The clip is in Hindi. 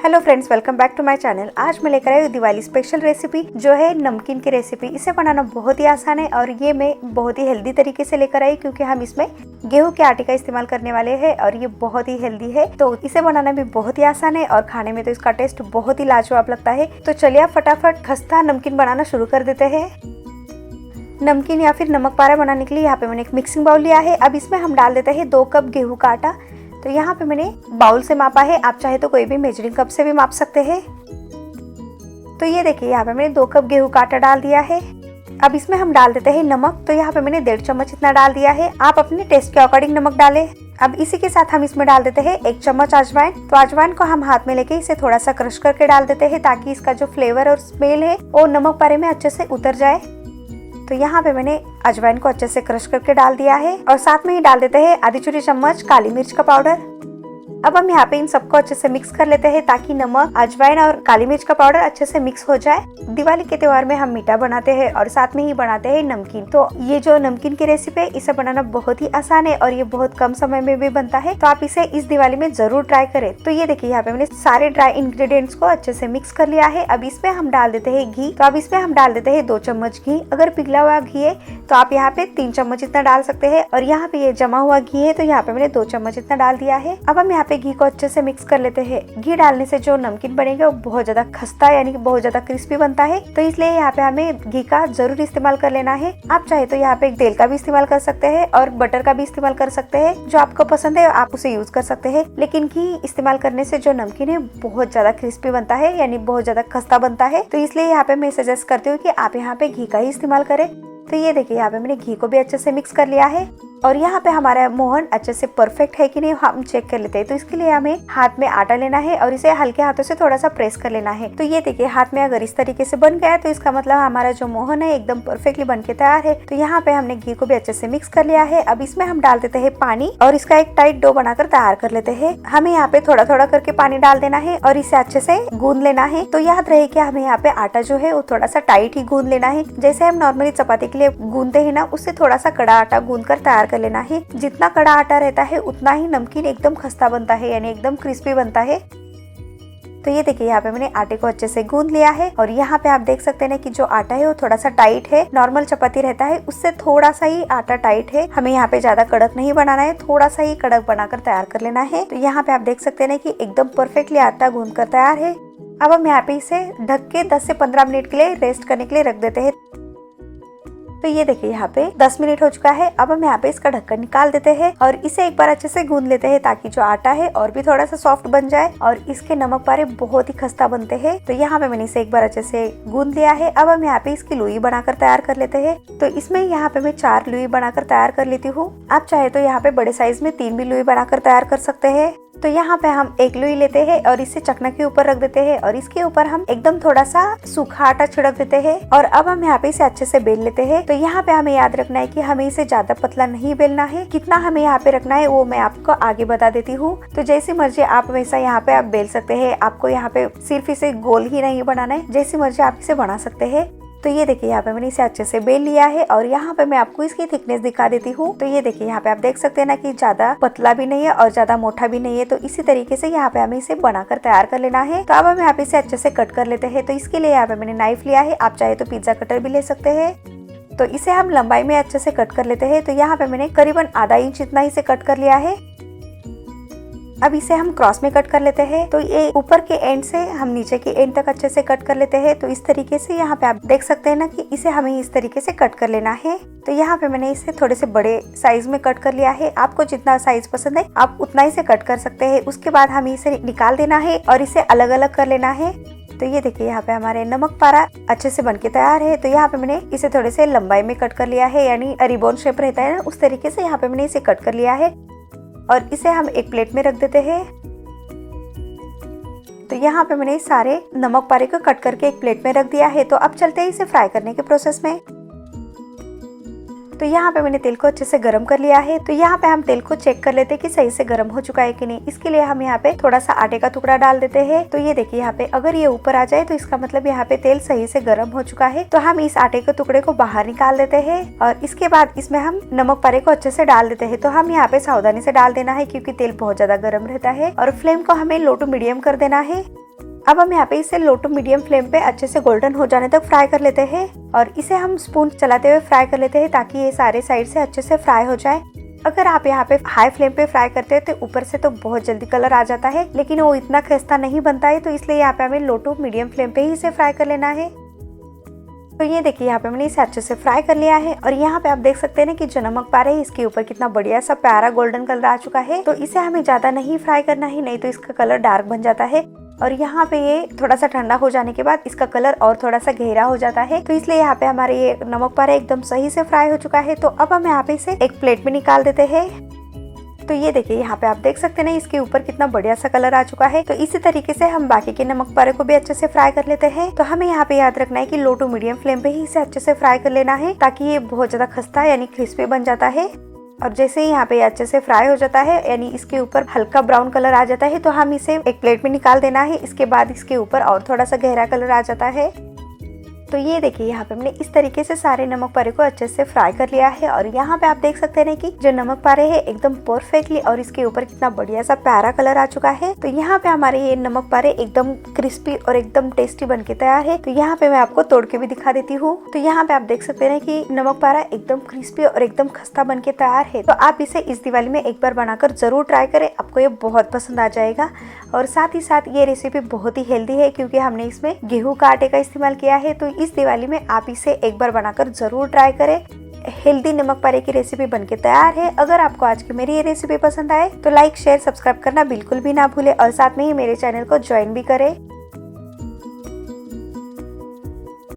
Hello friends, welcome back to my channel. आज मैं लेकर आई हूँ दिवाली स्पेशल रेसिपी जो है नमकीन की रेसिपी। इसे बनाना बहुत ही आसान है और ये मैं बहुत ही हेल्दी तरीके से लेकर आई क्योंकि हम इसमें गेहूं के आटे का इस्तेमाल करने वाले हैं और ये बहुत ही हेल्दी है। तो इसे बनाना भी बहुत ही आसान है और खाने में तो इसका टेस्ट बहुत ही लाजवाब लगता है। तो चलिए आप फटाफट खस्ता नमकीन बनाना शुरू कर देते हैं। नमकीन या फिर नमक पारा बनाने के लिए यहाँ पे मैंने एक मिक्सिंग बाउल लिया है। अब इसमें हम डाल देते हैं 2 कप गेहूं का आटा। तो यहाँ पे मैंने बाउल से मापा है, आप चाहे तो कोई भी मेजरिंग कप से भी माप सकते हैं। तो ये देखिए यहाँ पे मैंने 2 कप गेहूं का आटा डाल दिया है। अब इसमें हम डाल देते हैं नमक। तो यहाँ पे मैंने 1.5 चम्मच इतना डाल दिया है, आप अपने टेस्ट के अकॉर्डिंग नमक डालें। अब इसी के साथ हम इसमें डाल देते हैं 1 चम्मच अजवाइन। तो अजवाइन को हम हाथ में लेके इसे थोड़ा सा क्रश करके डाल देते हैं ताकि इसका जो फ्लेवर और स्मेल है वो नमक पारे में अच्छे से उतर जाए। तो यहाँ पे मैंने अजवाइन को अच्छे से क्रश करके डाल दिया है और साथ में ही डाल देते हैं आधी छोटी चम्मच काली मिर्च का पाउडर। अब हम यहाँ पे इन सबको अच्छे से मिक्स कर लेते हैं ताकि नमक, अजवाइन और काली मिर्च का पाउडर अच्छे से मिक्स हो जाए। दिवाली के त्योहार में हम मीठा बनाते हैं और साथ में ही बनाते हैं नमकीन। तो ये जो नमकीन की रेसिपी है इसे बनाना बहुत ही आसान है और ये बहुत कम समय में भी बनता है। तो आप इसे इस दिवाली में जरूर ट्राई करें। तो ये देखिए यहाँ पे मैंने सारे ड्राई इंग्रेडिएंट्स को अच्छे से मिक्स कर लिया है। अब इसमें हम डाल देते हैं घी। तो अब इसमें हम डाल देते हैं 2 चम्मच घी। अगर पिघला हुआ घी है तो आप यहाँ पे 3 चम्मच इतना डाल सकते हैं और यहाँ पे ये जमा हुआ घी है तो यहाँ पे मैंने 2 चम्मच इतना डाल दिया है। अब हम यहाँ पे घी को अच्छे से मिक्स कर लेते हैं। घी डालने से जो नमकीन बनेगा वो बहुत ज्यादा खस्ता यानी कि बहुत ज्यादा क्रिस्पी बनता है। तो इसलिए यहाँ पे हमें घी का जरूर इस्तेमाल कर लेना है। आप चाहे तो यहाँ पे तेल का भी इस्तेमाल कर सकते हैं और बटर का भी इस्तेमाल कर सकते हैं, जो आपको पसंद है आप उसे यूज कर सकते हैं। लेकिन घी इस्तेमाल करने से जो नमकीन है बहुत ज्यादा क्रिस्पी बनता है यानी बहुत ज्यादा खस्ता बनता है। तो इसलिए यहाँ पे मैं सजेस्ट करती हूँ कि आप यहाँ पे घी का ही इस्तेमाल करें। तो ये देखिए यहाँ पे मैंने घी को भी अच्छे से मिक्स कर लिया है और यहाँ पे हमारा मोहन अच्छे से परफेक्ट है कि नहीं हम चेक कर लेते हैं। तो इसके लिए हमें हाथ में आटा लेना है और इसे हल्के हाथों से थोड़ा सा प्रेस कर लेना है। तो ये देखिए हाथ में अगर इस तरीके से बन गया है तो इसका मतलब हमारा जो मोहन है एकदम परफेक्टली बन के तैयार है। तो यहाँ पे हमने घी को भी अच्छे से मिक्स कर लिया है। अब इसमें हम डाल देते हैं पानी और इसका एक टाइट डो बनाकर तैयार कर लेते हैं। हमें यहाँ पे थोड़ा थोड़ा करके पानी डाल देना है और इसे अच्छे से गूंद लेना है। तो याद रहे कि हमें यहाँ पे आटा जो है वो थोड़ा सा टाइट ही गूंद लेना है। जैसे हम नॉर्मली चपाती के लिए गूंदते हैं ना, उससे थोड़ा सा कड़ा आटा गूंद कर तैयार कर लेना है। जितना कड़ा आटा रहता है उतना ही नमकीन एकदम खस्ता बनता है यानी एकदम क्रिस्पी बनता है। तो ये देखिए यहाँ पे मैंने आटे को अच्छे से गूंद लिया है और यहाँ पे आप देख सकते हैं कि जो आटा है वो थोड़ा सा टाइट है। नॉर्मल चपाती रहता है उससे थोड़ा सा ही आटा टाइट है। हमें यहाँ पे ज्यादा कड़क नहीं बनाना है, थोड़ा सा ही कड़क बनाकर तैयार कर लेना है। तो यहाँ पे आप देख सकते हैं कि एकदम परफेक्टली आटा गूंद कर तैयार है। अब हम यहाँ पे इसे ढक के 10 से 15 मिनट के लिए रेस्ट करने के लिए रख देते हैं। तो ये देखिए यहाँ पे 10 मिनट हो चुका है। अब हम यहाँ पे इसका ढक्कन निकाल देते हैं और इसे एक बार अच्छे से गूंद लेते हैं ताकि जो आटा है और भी थोड़ा सा सॉफ्ट बन जाए और इसके नमक पारे बहुत ही खस्ता बनते हैं। तो यहाँ पे मैंने इसे एक बार अच्छे से गूंद लिया है। अब हम यहाँ पे इसकी लुई बनाकर तैयार कर लेते हैं। तो इसमें यहाँ पे मैं 4 लुई बनाकर तैयार कर लेती हूँ। आप चाहे तो यहाँ पे बड़े साइज में 3 भी लुई बनाकर तैयार कर सकते हैं। तो यहाँ पे हम एक लुई लेते हैं और इसे चकना के ऊपर रख देते हैं और इसके ऊपर हम एकदम थोड़ा सा सूखा आटा छिड़क देते हैं और अब हम यहाँ पे इसे अच्छे से बेल लेते हैं। तो यहाँ पे हमें याद रखना है कि हमें इसे ज्यादा पतला नहीं बेलना है। कितना हमें यहाँ पे रखना है वो मैं आपको आगे बता देती हूँ। तो जैसी मर्जी आप वैसा यहाँ पे आप बेल सकते हैं। आपको यहाँ पे सिर्फ इसे गोल ही नहीं बनाना है, जैसी मर्जी आप इसे बना सकते हैं। तो ये देखिए यहाँ पे मैंने इसे अच्छे से बेल लिया है और यहाँ पे मैं आपको इसकी थिकनेस दिखा देती हूँ। तो ये देखिए यहाँ पे आप देख सकते हैं ना कि ज्यादा पतला भी नहीं है और ज्यादा मोटा भी नहीं है। तो इसी तरीके से यहाँ पे हमें इसे बनाकर तैयार कर लेना है। तो अब हम यहाँ पे इसे अच्छे से कट कर लेते हैं। तो इसके लिए यहाँ पे मैंने नाइफ लिया है, आप चाहे तो पिज्जा कटर भी ले सकते हैं। तो इसे हम लंबाई में अच्छे से कट कर लेते हैं। तो यहाँ पे मैंने करीबन आधा इंच इतना इसे कट कर लिया है। अब इसे हम क्रॉस में कट कर लेते हैं। तो ये ऊपर के एंड से हम नीचे के एंड तक अच्छे से कट कर लेते हैं। तो इस तरीके से यहाँ पे आप देख सकते हैं ना कि इसे हमें इस तरीके से कट कर लेना है। तो यहाँ पे मैंने इसे थोड़े से बड़े साइज में कट कर लिया है। आपको जितना साइज पसंद है आप उतना ही से कट कर सकते हैं। उसके बाद हमें इसे निकाल देना है और इसे अलग अलग कर लेना है। तो ये देखिए यहाँ पे हमारे नमक पारा अच्छे से बनके तैयार है। तो यहाँ पे मैंने इसे थोड़े से लंबाई में कट कर लिया है यानी रिबन शेप रहता है ना, उस तरीके से यहाँ पे मैंने इसे कट कर लिया है और इसे हम एक प्लेट में रख देते हैं। तो यहाँ पे मैंने सारे नमक पारे को कट करके एक प्लेट में रख दिया है। तो अब चलते हैं इसे फ्राई करने के प्रोसेस में। तो यहाँ पे मैंने तेल को अच्छे से गर्म कर लिया है। तो यहाँ पे हम तेल को चेक कर लेते हैं कि सही से गर्म हो चुका है कि नहीं। इसके लिए हम यहाँ पे थोड़ा सा आटे का टुकड़ा डाल देते हैं। तो ये देखिए यहाँ पे अगर ये ऊपर आ जाए तो इसका मतलब यहाँ पे तेल सही से गर्म हो चुका है। तो हम इस आटे के टुकड़े को बाहर निकाल देते हैं और इसके बाद इसमें हम नमक पारे को अच्छे से डाल देते हैं। तो हम यहाँ पे सावधानी से डाल देना है क्योंकि तेल बहुत ज्यादा गर्म रहता है और फ्लेम को हमें लो टू मीडियम कर देना है। अब हम यहाँ पे इसे लो टू मीडियम फ्लेम पे अच्छे से गोल्डन हो जाने तक फ्राई कर लेते हैं और इसे हम स्पून चलाते हुए फ्राई कर लेते हैं ताकि ये सारे साइड से अच्छे से फ्राई हो जाए। अगर आप यहाँ पे हाई फ्लेम पे फ्राई करते हैं तो ऊपर से तो बहुत जल्दी कलर आ जाता है, लेकिन वो इतना खस्ता नहीं बनता है, तो इसलिए यहाँ पे हमें लो टू मीडियम फ्लेम पे ही इसे फ्राई कर लेना है। तो ये देखिए यहाँ पे मैंने इसे अच्छे से फ्राई कर लिया है और यहाँ पे आप देख सकते हैं ना कि जो नमक पा रहे हैं इसके ऊपर कितना बढ़िया सा प्यारा गोल्डन कलर आ चुका है। तो इसे हमें ज्यादा नहीं फ्राई करना है, नहीं तो इसका कलर डार्क बन जाता है। और यहाँ पे ये थोड़ा सा ठंडा हो जाने के बाद इसका कलर और थोड़ा सा गहरा हो जाता है। तो इसलिए यहाँ पे हमारे ये नमक पारा एकदम सही से फ्राई हो चुका है। तो अब हम यहाँ पे इसे एक प्लेट में निकाल देते हैं। तो ये देखिए यहाँ पे आप देख सकते हैं इसके ऊपर कितना बढ़िया सा कलर आ चुका है। तो इसी तरीके से हम बाकी के नमक पारे को भी अच्छे से फ्राई कर लेते हैं। तो हमें यहाँ पे याद रखना है कि लो टू मीडियम फ्लेम पे ही इसे अच्छे से फ्राई कर लेना है ताकि ये बहुत ज्यादा खस्ता यानी क्रिस्पी बन जाता है। और जैसे ही यहाँ पे अच्छे से फ्राई हो जाता है यानी इसके ऊपर हल्का ब्राउन कलर आ जाता है तो हम इसे एक प्लेट में निकाल देना है। इसके बाद इसके ऊपर और थोड़ा सा गहरा कलर आ जाता है। तो ये देखिए यहाँ पे हमने इस तरीके से सारे नमक पारे को अच्छे से फ्राई कर लिया है और यहाँ पे आप देख सकते हैं कि जो नमक पारे है एकदम परफेक्टली और इसके ऊपर कितना बढ़िया सा प्यारा कलर आ चुका है। तो यहाँ पे हमारे ये नमक पारे एकदम क्रिस्पी और एकदम टेस्टी बन के तैयार है। तो यहाँ पे मैं आपको तोड़ के भी दिखा देती हूँ। तो यहाँ पे आप देख सकते हैं कि नमक पारा एकदम क्रिस्पी और एकदम खस्ता बन के तैयार है। तो आप इसे इस दिवाली में एक बार बनाकर जरूर ट्राई करें, आपको ये बहुत पसंद आ जाएगा। और साथ ही साथ ये रेसिपी बहुत ही हेल्दी है क्योंकि हमने इसमें गेहूं का आटे का इस्तेमाल किया है। तो इस दिवाली में आप इसे एक बार बनाकर जरूर ट्राई करें। हेल्दी नमक पारे की रेसिपी बनके तैयार है। अगर आपको आज की मेरी ये रेसिपी पसंद आए तो लाइक शेयर सब्सक्राइब करना बिल्कुल भी ना भूले और साथ में ही मेरे चैनल को ज्वाइन भी करें।